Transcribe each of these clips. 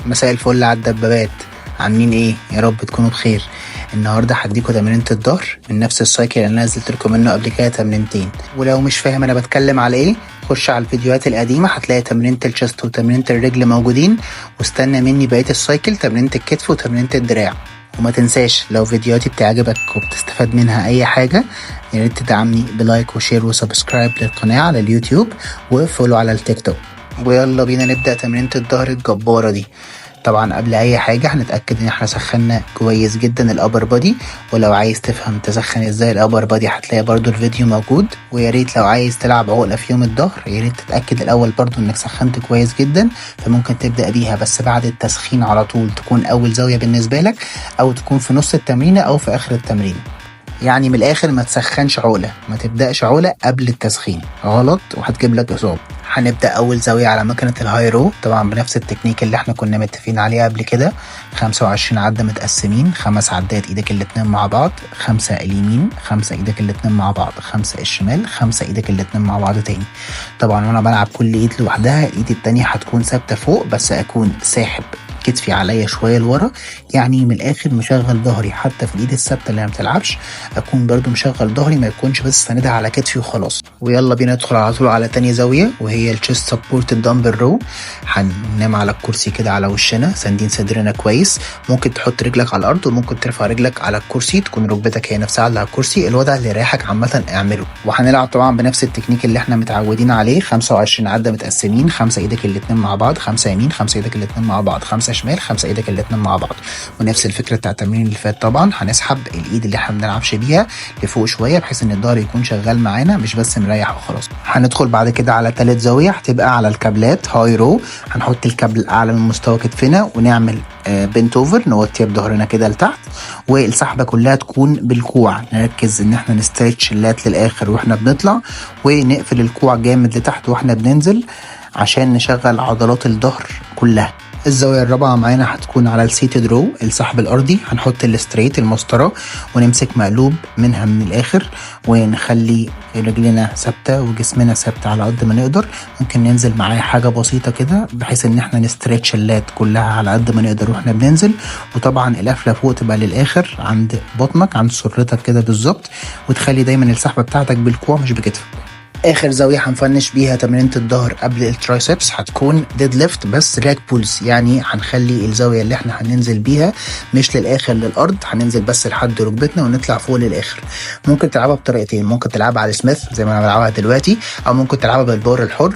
مساء الفل على الدبابات، عاملين ايه؟ يا رب تكونوا بخير. النهارده هديكوا تمرينة الظهر من نفس السايكل اللي انا نزلت لكم منه قبل كده تمرينتين، ولو مش فاهم انا بتكلم على ايه خش على الفيديوهات القديمه هتلاقي تمرينة الشست وتمرينة الرجل موجودين، واستنى مني بقيه السايكل تمرينة الكتف وتمرينة الدراع. وما تنساش لو فيديوهاتي بتعجبك وبتستفاد منها اي حاجه يا ريت تدعمني بلايك وشير وسبسكرايب للقناه على اليوتيوب وفولو على التيك توك. ويلا بينا نبدا تمرينة الظهر الجباره دي. طبعا قبل اي حاجه هنتاكد ان احنا سخنا كويس جدا الابر بادي، ولو عايز تفهم تسخن ازاي الابر بادي هتلاقي برضو الفيديو موجود. ويا ريت لو عايز تلعب عقله في يوم الظهر يا ريت تتاكد الاول برضو انك سخنت كويس جدا، فممكن تبدا بيها بس بعد التسخين على طول تكون اول زاويه بالنسبه لك، او تكون في نص التمرينه او في اخر التمرين. يعني من الاخر ما تسخنش عقله، ما تبداش عقله قبل التسخين، غلط وهتجيب لك اصابه. هنبدا اول زاويه على مكنه الهاي رو، طبعا بنفس التكنيك اللي احنا كنا متفقين عليه قبل كده. 25 عده متقسمين، 5 عدات ايدك الاتنين مع بعض، 5 اليمين، 5 ايدك الاتنين مع بعض، 5 الشمال، 5 ايدك الاتنين مع بعض تاني. طبعا وانا بلعب كل ايد لوحدها، الايد التانيه هتكون ثابته فوق، بس اكون ساحب كتفي عليا شويه لورا، يعني من الاخر مشغل ظهري حتى في الايد الثابته اللي ما بتلعبش، اكون برضو مشغل ظهري، ما يكونش بس ساندها على كتفي وخلاص. ويلا بينا ندخل على طول على تاني زاويه وهي الشيست سبورت الدمبل رو. هننام على الكرسي كده على وشنا ساندين صدرنا كويس، ممكن تحط رجلك على الارض وممكن ترفع رجلك على الكرسي، تكون ركبتك هي نفسها على الكرسي، الوضع اللي يريحك عامه اعمله. وهنلعب طبعا بنفس التكنيك اللي احنا متعودين عليه، 25 عده متقسمين، 5 ايدك الاتنين مع بعض، 5 يمين، 5 ايدك الاتنين مع بعض، 5 شمال، 5 ايدك الاتنين مع بعض. ونفس الفكره بتاع التمرين اللي فات، طبعا هنسحب الايد اللي احنا بنلعبش بيها لفوق شويه بحيث ان الظهر يكون شغال معانا مش بس مريح وخلاص. هندخل بعد كده على ثالث زاويه هتبقى على الكابلات هاي رو. هنحط الكابل اعلى من مستوى كتفنا ونعمل بنت اوفر، نوطي بظهرنا كده لتحت، والسحبه كلها تكون بالكوع. نركز ان احنا نستريتش اللات للاخر واحنا بنطلع، ونقفل الكوع جامد لتحت واحنا بننزل عشان نشغل عضلات الظهر كلها. الزاويه الرابعه معانا هتكون على السيتد رو، السحب الارضي. هنحط الستريت المسطره ونمسك مقلوب منها من الاخر، ونخلي رجلنا ثابته وجسمنا ثابت على قد ما نقدر. ممكن ننزل معاه حاجه بسيطه كده بحيث ان احنا نستريتش اللات كلها على قد ما نقدر واحنا بننزل. وطبعا القفله فوق تبقى للاخر عند بطنك، عند سرتك كده بالظبط، وتخلي دايما السحبه بتاعتك بالكوع مش بكتفك. اخر زاويه هنفنش بيها تمرينة الظهر قبل الترايسبس هتكون ديد ليفت بس راك بولز، يعني هنخلي الزاويه اللي احنا هننزل بيها مش للاخر للارض، هننزل بس لحد ركبتنا ونطلع فوق للاخر. ممكن تلعبها بطريقتين، ممكن تلعبها على سميث زي ما انا بلعبها دلوقتي، او ممكن تلعبها بالبار الحر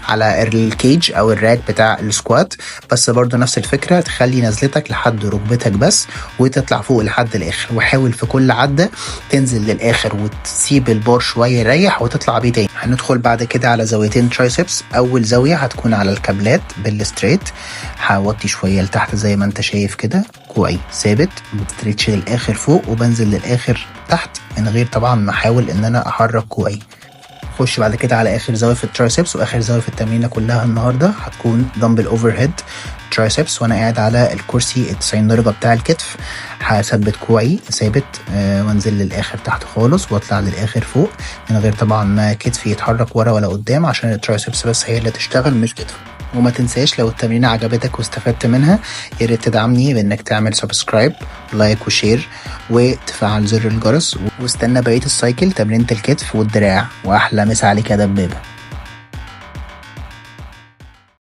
على الكيج او الراك بتاع السكوات، بس برضو نفس الفكره، تخلي نزلتك لحد ركبتك بس وتطلع فوق لحد الاخر. وحاول في كل عده تنزل للاخر وتسيب البار شويه يريح وتطلع بيه تاني. هندخل بعد كده على زاويتين ترايسبس. اول زاويه هتكون على الكابلات بالستريت، هوطي شويه لتحت زي ما انت شايف كده، كوعي ثابت، بستريتش للاخر فوق وبنزل للاخر تحت من غير طبعا ما احاول ان انا احرك كوعي. خش بعد كده على اخر زاويه في الترايسبس واخر زاويه في التمرينه كلها النهارده هتكون دمبل اوفر هيد ترايسبس، وانا قاعد على الكرسي 90 درجه بتاع الكتف. هثبت كوعي ثابت وانزل للاخر تحت خالص واطلع للاخر فوق من غير طبعا ما كتفي يتحرك ورا ولا قدام، عشان الترايسبس بس هي اللي تشتغل مش كتف. وما تنساش لو التمرينه عجبتك واستفدت منها يا ريت تدعمني بانك تعمل سبسكرايب لايك وشير وتفعل زر الجرس، واستنى بقيه السايكل تمرينة الكتف والدراع. واحلى مسا عليك يا دبابه.